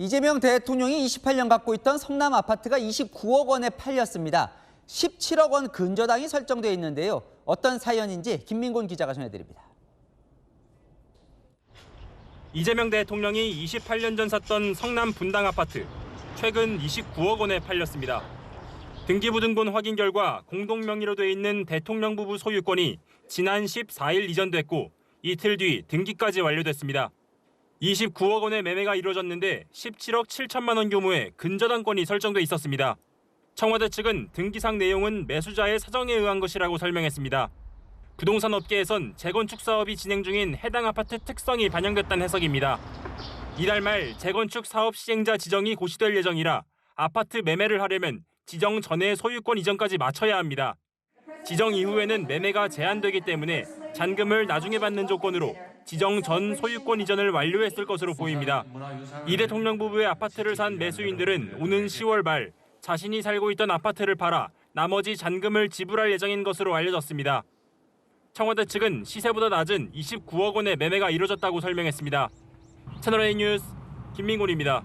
이재명 대통령이 28년 갖고 있던 성남 아파트가 29억 원에 팔렸습니다. 17억 원 근저당이 설정되어 있는데요. 어떤 사연인지 김민곤 기자가 전해드립니다. 이재명 대통령이 28년 전 샀던 성남 분당 아파트, 최근 29억 원에 팔렸습니다. 등기부등본 확인 결과 공동 명의로 돼 있는 대통령 부부 소유권이 지난 14일 이전됐고 이틀 뒤 등기까지 완료됐습니다. 29억 원의 매매가 이루어졌는데 17억 7천만 원 규모의 근저당권이 설정돼 있었습니다. 청와대 측은 등기상 내용은 매수자의 사정에 의한 것이라고 설명했습니다. 부동산 업계에선 재건축 사업이 진행 중인 해당 아파트 특성이 반영됐다는 해석입니다. 이달 말 재건축 사업 시행자 지정이 고시될 예정이라 아파트 매매를 하려면 지정 전에 소유권 이전까지 마쳐야 합니다. 지정 이후에는 매매가 제한되기 때문에 잔금을 나중에 받는 조건으로 지정 전 소유권 이전을 완료했을 것으로 보입니다. 이 대통령 부부의 아파트를 산 매수인들은 오는 10월 말 자신이 살고 있던 아파트를 팔아 나머지 잔금을 지불할 예정인 것으로 알려졌습니다. 청와대 측은 시세보다 낮은 29억 원의 매매가 이루어졌다고 설명했습니다. 채널A 뉴스 김민곤입니다.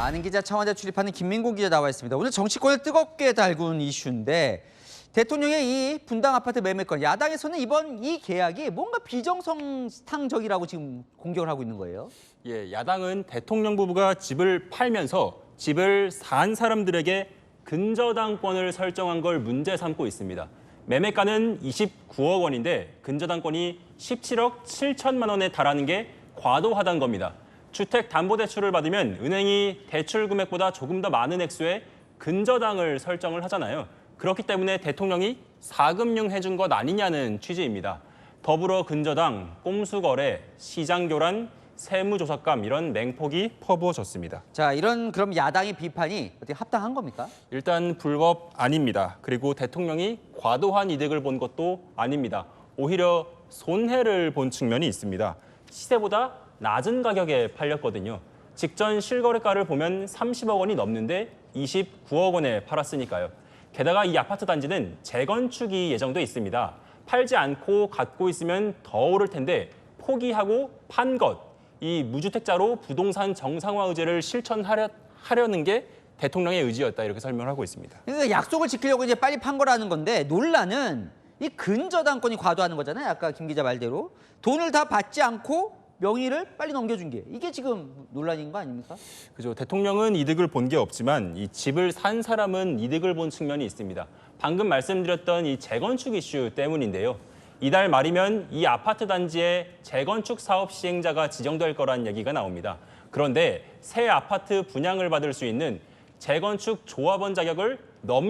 아는 기자 청와대 출입하는 김민곤 기자 나와 있습니다. 오늘 정치권을 뜨겁게 달군 이슈인데 대통령의 이 분당 아파트 매매권, 야당에서는 이번 이 계약이 뭔가 비정상적이라고 지금 공격을 하고 있는 거예요. 예, 야당은 대통령 부부가 집을 팔면서 집을 산 사람들에게 근저당권을 설정한 걸 문제 삼고 있습니다. 매매가는 29억 원인데 근저당권이 17억 7천만 원에 달하는 게 과도하다는 겁니다. 주택담보대출을 받으면 은행이 대출 금액보다 조금 더 많은 액수의 근저당을 설정을 하잖아요. 그렇기 때문에 대통령이 사금융 해준 것 아니냐는 취지입니다. 더불어 근저당, 꼼수거래, 시장교란, 세무조삭감 이런 맹폭이 퍼부어졌습니다. 자, 이런 그럼 야당의 비판이 어떻게 합당한 겁니까? 일단 불법 아닙니다. 그리고 대통령이 과도한 이득을 본 것도 아닙니다. 오히려 손해를 본 측면이 있습니다. 시세보다 낮은 가격에 팔렸거든요. 직전 실거래가를 보면 30억 원이 넘는데 29억 원에 팔았으니까요. 게다가 이 아파트 단지는 재건축이 예정돼 있습니다. 팔지 않고 갖고 있으면 더 오를 텐데 포기하고 판 것, 이 무주택자로 부동산 정상화 의제를 실천하려는 게 대통령의 의지였다 이렇게 설명하고 있습니다. 그러니까 약속을 지키려고 이제 빨리 판 거라는 건데 논란은 이 근저당권이 과도하는 거잖아요. 아까 김 기자 말대로 돈을 다 받지 않고 명의를 빨리 넘겨준 게 이게 지금 논란인 거 아닙니까? 그죠. 대통령은 이득을 본 게 없지만 이 집을 산 사람은 이득을 본 측면이 있습니다. 방금 말씀드렸던 이 재건축 이슈 때문인데요. 이달 말이면 이 아파트 단지에 재건축 사업 시행자가 지정될 거란 얘기가 나옵니다. 그런데 새 아파트 분양을 받을 수 있는 재건축 조합원 자격을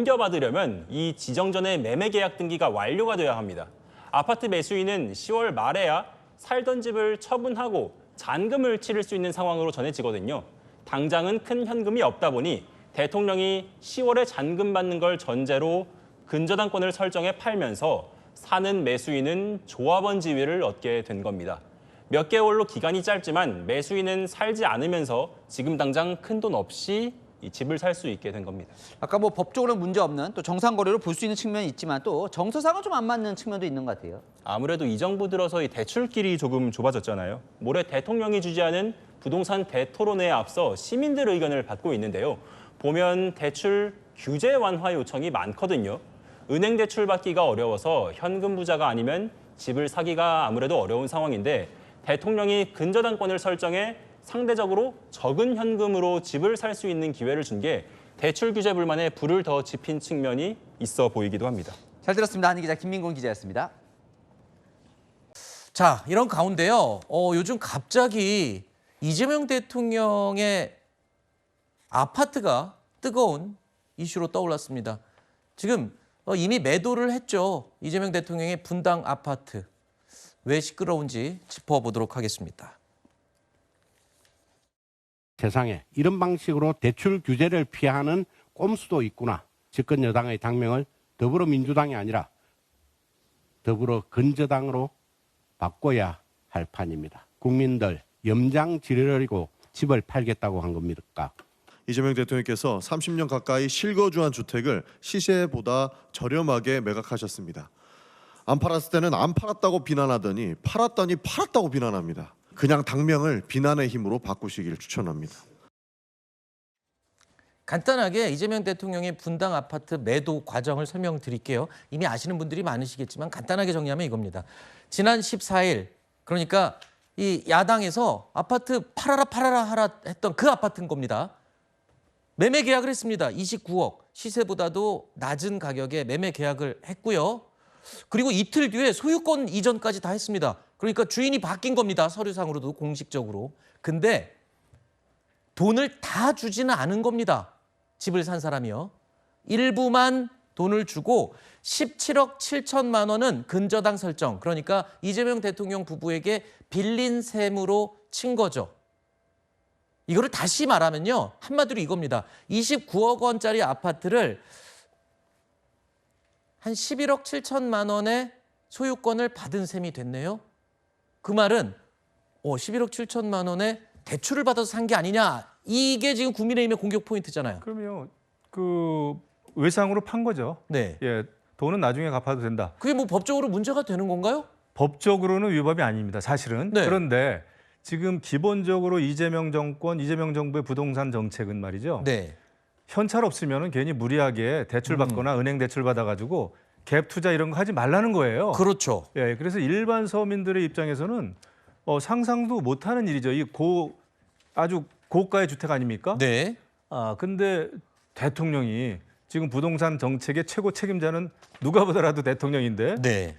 넘겨받으려면 이 지정 전에 매매 계약 등기가 완료가 돼야 합니다. 아파트 매수인은 10월 말에야 살던 집을 처분하고 잔금을 치를 수 있는 상황으로 전해지거든요. 당장은 큰 현금이 없다 보니 대통령이 10월에 잔금 받는 걸 전제로 근저당권을 설정해 팔면서 사는 매수인은 조합원 지위를 얻게 된 겁니다. 몇 개월로 기간이 짧지만 매수인은 살지 않으면서 지금 당장 큰 돈 없이 이 집을 살 수 있게 된 겁니다. 아까 뭐 법적으로 문제 없는 또 정상 거래로 볼 수 있는 측면이 있지만 또 정서상은 좀 안 맞는 측면도 있는 것 같아요. 아무래도 이 정부 들어서 이 대출길이 조금 좁아졌잖아요. 모레 대통령이 주재하는 부동산 대토론회에 앞서 시민들 의견을 받고 있는데요. 보면 대출 규제 완화 요청이 많거든요. 은행 대출 받기가 어려워서 현금 부자가 아니면 집을 사기가 아무래도 어려운 상황인데 대통령이 근저당권을 설정해 상대적으로 적은 현금으로 집을 살 수 있는 기회를 준 게 대출 규제 불만에 불을 더 지핀 측면이 있어 보이기도 합니다. 잘 들었습니다. 한희 기자, 김민곤 기자였습니다. 자, 이런 가운데요. 요즘 갑자기 이재명 대통령의 아파트가 뜨거운 이슈로 떠올랐습니다. 지금 이미 매도를 했죠. 이재명 대통령의 분당 아파트. 왜 시끄러운지 짚어보도록 하겠습니다. 세상에 이런 방식으로 대출 규제를 피하는 꼼수도 있구나. 집권 여당의 당명을 더불어민주당이 아니라 더불어 근저당으로 바꿔야 할 판입니다. 국민들 염장지르려고 집을 팔겠다고 한 겁니까? 이재명 대통령께서 30년 가까이 실거주한 주택을 시세보다 저렴하게 매각하셨습니다. 안 팔았을 때는 안 팔았다고 비난하더니 팔았더니 팔았다고 비난합니다. 그냥 당명을 비난의 힘으로 바꾸시길 추천합니다. 간단하게 이재명 대통령의 분당 아파트 매도 과정을 설명드릴게요. 이미 아시는 분들이 많으시겠지만 간단하게 정리하면 이겁니다. 지난 14일 그러니까 이 야당에서 아파트 팔아라 하라 했던 그 아파트인 겁니다. 매매 계약을 했습니다. 29억 시세보다도 낮은 가격에 매매 계약을 했고요. 그리고 이틀 뒤에 소유권 이전까지 다 했습니다. 그러니까 주인이 바뀐 겁니다. 서류상으로도 공식적으로. 근데 돈을 다 주지는 않은 겁니다. 집을 산 사람이요. 일부만 돈을 주고 17억 7천만 원은 근저당 설정. 그러니까 이재명 대통령 부부에게 빌린 셈으로 친 거죠. 이거를 다시 말하면요. 한마디로 이겁니다. 29억 원짜리 아파트를 한 11억 7천만 원의 소유권을 받은 셈이 됐네요. 그 말은 11억 7천만 원의 대출을 받아서 산 게 아니냐. 이게 지금 국민의힘의 공격 포인트잖아요. 그럼요. 그 외상으로 판 거죠. 네. 예, 돈은 나중에 갚아도 된다. 그게 뭐 법적으로 문제가 되는 건가요? 법적으로는 위법이 아닙니다. 사실은. 네. 그런데 지금 기본적으로 이재명 정권, 이재명 정부의 부동산 정책은 말이죠. 네. 현찰 없으면 괜히 무리하게 대출 받거나 은행 대출 받아가지고 갭 투자 이런 거 하지 말라는 거예요. 그렇죠. 예, 그래서 일반 서민들의 입장에서는 상상도 못하는 일이죠. 이 아주 고가의 주택 아닙니까? 네. 근데 대통령이 지금 부동산 정책의 최고 책임자는 누가 보더라도 대통령인데 네.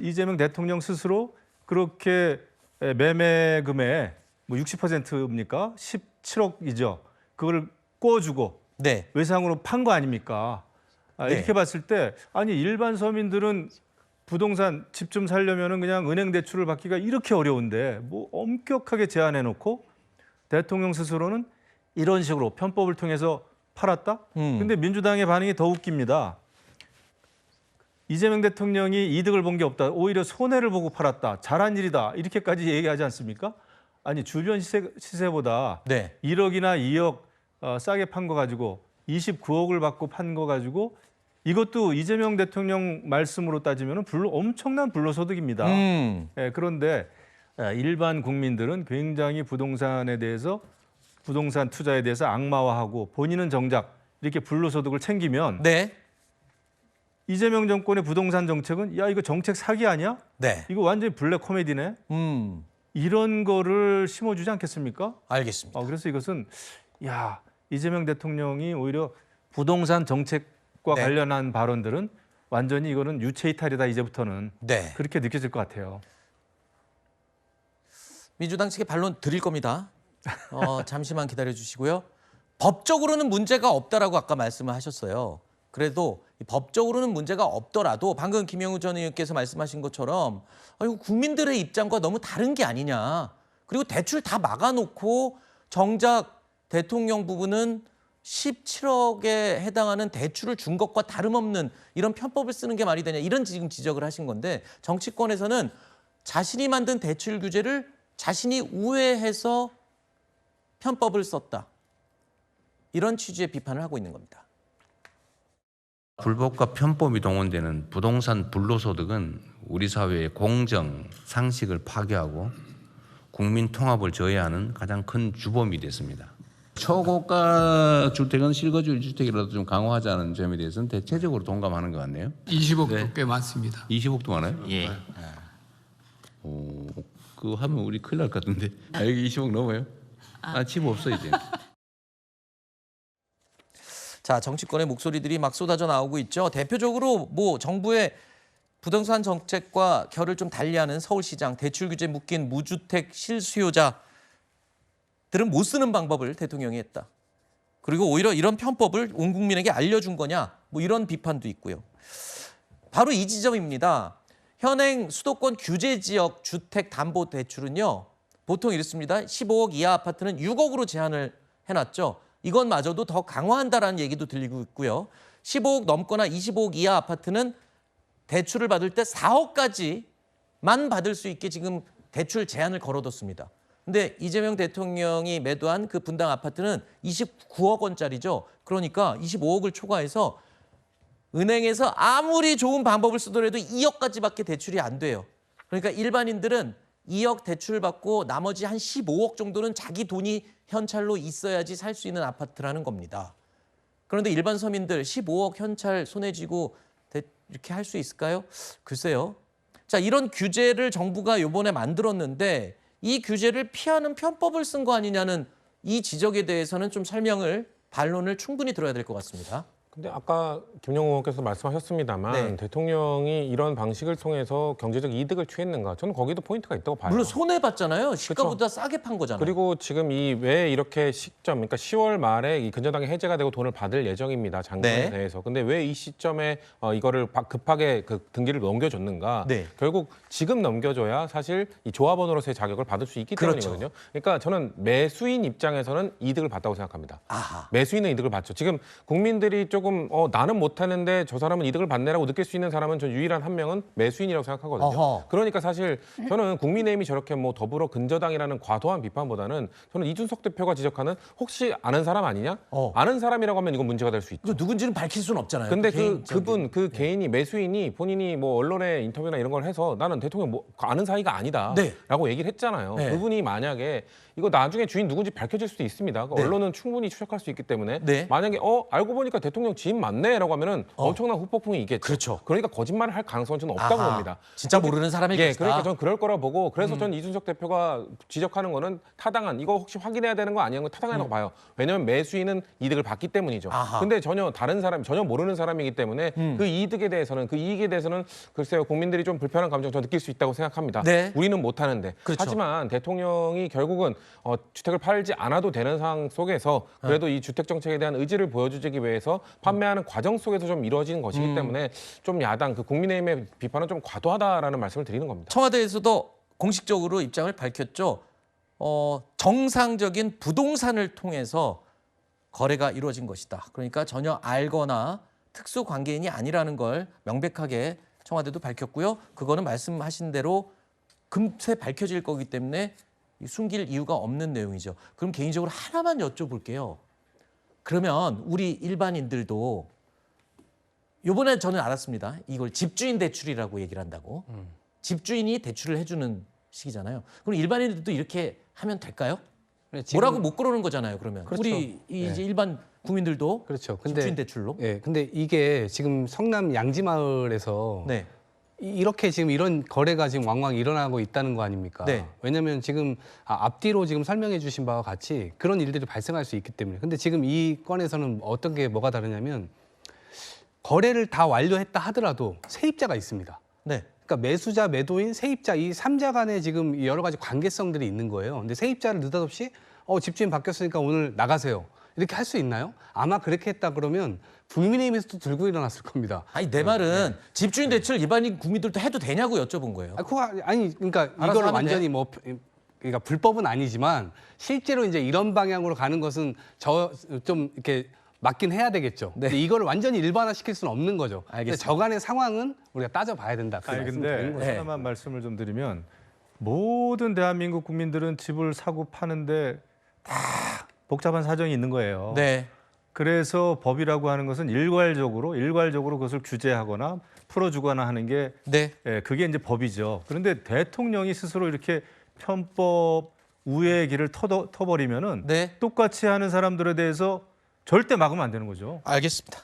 이재명 대통령 스스로 그렇게 매매금의 뭐 60%입니까? 17억이죠. 그걸 꿔주고 네. 외상으로 판 거 아닙니까? 네. 이렇게 봤을 때 아니 일반 서민들은 부동산 집 좀 살려면은 그냥 은행 대출을 받기가 이렇게 어려운데 뭐 엄격하게 제한해 놓고 대통령 스스로는 이런 식으로 편법을 통해서 팔았다? 근데 민주당의 반응이 더 웃깁니다. 이재명 대통령이 이득을 본 게 없다. 오히려 손해를 보고 팔았다. 잘한 일이다. 이렇게까지 얘기하지 않습니까? 아니 주변 시세보다 네. 1억이나 2억 싸게 판 거 가지고 29억을 받고 판 거 가지고 이것도 이재명 대통령 말씀으로 따지면 엄청난 불로소득입니다. 그런데 일반 국민들은 굉장히 부동산에 대해서 부동산 투자에 대해서 악마화하고 본인은 정작 이렇게 불로소득을 챙기면 네. 이재명 정권의 부동산 정책은 야 이거 정책 사기 아니야? 네. 이거 완전히 블랙 코미디네. 이런 거를 심어주지 않겠습니까? 알겠습니다. 그래서 이것은 이재명 대통령이 오히려 부동산 정책과 네. 관련한 발언들은 완전히 이거는 유체 이탈이다 이제부터는 네. 그렇게 느껴질 것 같아요. 민주당 측에 반론 드릴 겁니다. 잠시만 기다려 주시고요. 법적으로는 문제가 없다라고 아까 말씀을 하셨어요. 그래도 법적으로는 문제가 없더라도 방금 김영우 전 의원께서 말씀하신 것처럼 이거 국민들의 입장과 너무 다른 게 아니냐. 그리고 대출 다 막아놓고 정작 대통령 부부는 17억에 해당하는 대출을 준 것과 다름없는 이런 편법을 쓰는 게 말이 되냐. 이런 지금 지적을 하신 건데 정치권에서는 자신이 만든 대출 규제를 자신이 우회해서 편법을 썼다. 이런 취지의 비판을 하고 있는 겁니다. 불법과 편법이 동원되는 부동산 불로소득은 우리 사회의 공정, 상식을 파괴하고 국민 통합을 저해하는 가장 큰 주범이 됐습니다. 초고가 주택은 실거주 주택이라도 좀 강화하자는 점에 대해서는 대체적으로 동감하는 것 같네요. 20억도 꽤 많습니다. 20억도 많아요? 예. 그거 하면 우리 큰일 날 것 같은데. 여기 20억 넘어요? 집 없어 이제. 자, 정치권의 목소리들이 막 쏟아져 나오고 있죠. 대표적으로 뭐 정부의 부동산 정책과 결을 좀 달리하는 서울시장 대출 규제 묶인 무주택 실수요자들은 못 쓰는 방법을 대통령이 했다. 그리고 오히려 이런 편법을 온 국민에게 알려준 거냐? 뭐 이런 비판도 있고요. 바로 이 지점입니다. 현행 수도권 규제 지역 주택 담보 대출은요. 보통 이렇습니다. 15억 이하 아파트는 6억으로 제한을 해놨죠. 이것마저도 더 강화한다라는 얘기도 들리고 있고요. 15억 넘거나 25억 이하 아파트는 대출을 받을 때 4억까지만 받을 수 있게 지금 대출 제한을 걸어뒀습니다. 근데 이재명 대통령이 매도한 그 분당 아파트는 29억 원짜리죠. 그러니까 25억을 초과해서 은행에서 아무리 좋은 방법을 쓰더라도 2억까지밖에 대출이 안 돼요. 그러니까 일반인들은 2억 대출받고 나머지 한 15억 정도는 자기 돈이 현찰로 있어야지 살 수 있는 아파트라는 겁니다. 그런데 일반 서민들 15억 현찰 손에 쥐고 이렇게 할 수 있을까요? 글쎄요. 자, 이런 규제를 정부가 이번에 만들었는데 이 규제를 피하는 편법을 쓴 거 아니냐는 이 지적에 대해서는 좀 설명을, 반론을 충분히 들어야 될 것 같습니다. 근데 아까 김영우 의원께서 말씀하셨습니다만 네. 대통령이 이런 방식을 통해서 경제적 이득을 취했는가? 저는 거기도 포인트가 있다고 봐요. 물론 손해봤잖아요. 시가보다 싸게 판 거잖아요. 그리고 지금 이 왜 이렇게 시점, 그러니까 10월 말에 이 근저당이 해제가 되고 돈을 받을 예정입니다. 장기에 네. 대해서. 근데 왜 이 시점에 이거를 급하게 그 등기를 넘겨줬는가? 네. 결국 지금 넘겨줘야 사실 이 조합원으로서의 자격을 받을 수 있기 그렇죠. 때문이거든요. 그러니까 저는 매수인 입장에서는 이득을 봤다고 생각합니다. 아하. 매수인은 이득을 봤죠. 지금 국민들이 조금 나는 못하는데 저 사람은 이득을 받네라고 느낄 수 있는 사람은 전 유일한 한 명은 매수인이라고 생각하거든요. 어허. 그러니까 사실 저는 국민의힘이 저렇게 뭐 더불어 근저당이라는 과도한 비판보다는 저는 이준석 대표가 지적하는 혹시 아는 사람 아니냐? 아는 사람이라고 하면 이건 문제가 될 수 있죠. 그 누군지는 밝힐 수는 없잖아요. 근데 개인적인. 그 개인이 매수인이 본인이 뭐 언론에 인터뷰나 이런 걸 해서 나는 대통령 뭐 아는 사이가 아니다라고 네. 얘기를 했잖아요. 네. 그분이 만약에 이거 나중에 주인 누군지 밝혀질 수도 있습니다. 네. 언론은 충분히 추적할 수 있기 때문에 네. 만약에 알고 보니까 대통령 지인 맞네라고 하면은 엄청난 후폭풍이 있겠죠. 그렇죠. 그러니까 거짓말을 할 가능성은 저는 없다고 아하. 봅니다. 진짜 모르는 사람일 예, 것이다. 그러니까 저는 그럴 거라 보고 그래서 저는 이준석 대표가 지적하는 거는 타당한 이거 혹시 확인해야 되는 거 아니냐는 거 타당하다고 봐요. 왜냐하면 매수인은 이득을 받기 때문이죠. 아하. 근데 전혀 다른 사람 전혀 모르는 사람이기 때문에 그 이득에 대해서는 그 이익에 대해서는 글쎄요 국민들이 좀 불편한 감정 저 느낄 수 있다고 생각합니다. 네. 우리는 못하는데 그렇죠. 하지만 대통령이 결국은 주택을 팔지 않아도 되는 상황 속에서 그래도 이 주택 정책에 대한 의지를 보여주기 위해서 판매하는 과정 속에서 좀 이루어지는 것이기 때문에 좀 야당 그 국민의힘의 비판은 좀 과도하다라는 말씀을 드리는 겁니다. 청와대에서도 공식적으로 입장을 밝혔죠. 정상적인 부동산을 통해서 거래가 이루어진 것이다. 그러니까 전혀 알거나 특수 관계인이 아니라는 걸 명백하게 청와대도 밝혔고요. 그거는 말씀하신 대로 금세 밝혀질 거기 때문에 숨길 이유가 없는 내용이죠. 그럼 개인적으로 하나만 여쭤볼게요. 그러면 우리 일반인들도 요번에 저는 알았습니다. 이걸 집주인 대출이라고 얘기를 한다고. 집주인이 대출을 해주는 식이잖아요. 그럼 일반인들도 이렇게 하면 될까요? 뭐라고 못 그러는 거잖아요. 그러면 그렇죠. 우리 이제 일반 국민들도 그렇죠. 근데 집주인 대출로. 예, 근데 이게 지금 성남 양지마을에서 네. 이렇게 지금 이런 거래가 지금 왕왕 일어나고 있다는 거 아닙니까? 네. 왜냐하면 지금 앞뒤로 지금 설명해 주신 바와 같이 그런 일들이 발생할 수 있기 때문에. 근데 지금 이 건에서는 어떤 게 뭐가 다르냐면 거래를 다 완료했다 하더라도 세입자가 있습니다. 네. 그러니까 매수자, 매도인, 세입자 이 3자 간에 지금 여러 가지 관계성들이 있는 거예요. 근데 세입자를 느닷없이 집주인 바뀌었으니까 오늘 나가세요. 이렇게 할 수 있나요? 아마 그렇게 했다 그러면 국민의힘에서도 들고 일어났을 겁니다. 아니 내 말은 집주인 대출 일반인 국민들도 해도 되냐고 여쭤본 거예요. 그러니까 알아서 이걸 하면 완전히 그러니까 불법은 아니지만 실제로 이제 이런 방향으로 가는 것은 좀 이렇게 맞긴 해야 되겠죠. 네. 근데 이걸 완전히 일반화시킬 수는 없는 거죠. 알겠습니다. 저간의 상황은 우리가 따져봐야 된다. 아니 근데 네. 하나만 말씀을 좀 드리면 모든 대한민국 국민들은 집을 사고 파는데 다 복잡한 사정이 있는 거예요. 네. 그래서 법이라고 하는 것은 일괄적으로 그것을 규제하거나 풀어주거나 하는 게 네. 그게 이제 법이죠. 그런데 대통령이 스스로 이렇게 편법 우회의 길을 터버리면은 네. 똑같이 하는 사람들에 대해서 절대 막으면 안 되는 거죠. 알겠습니다.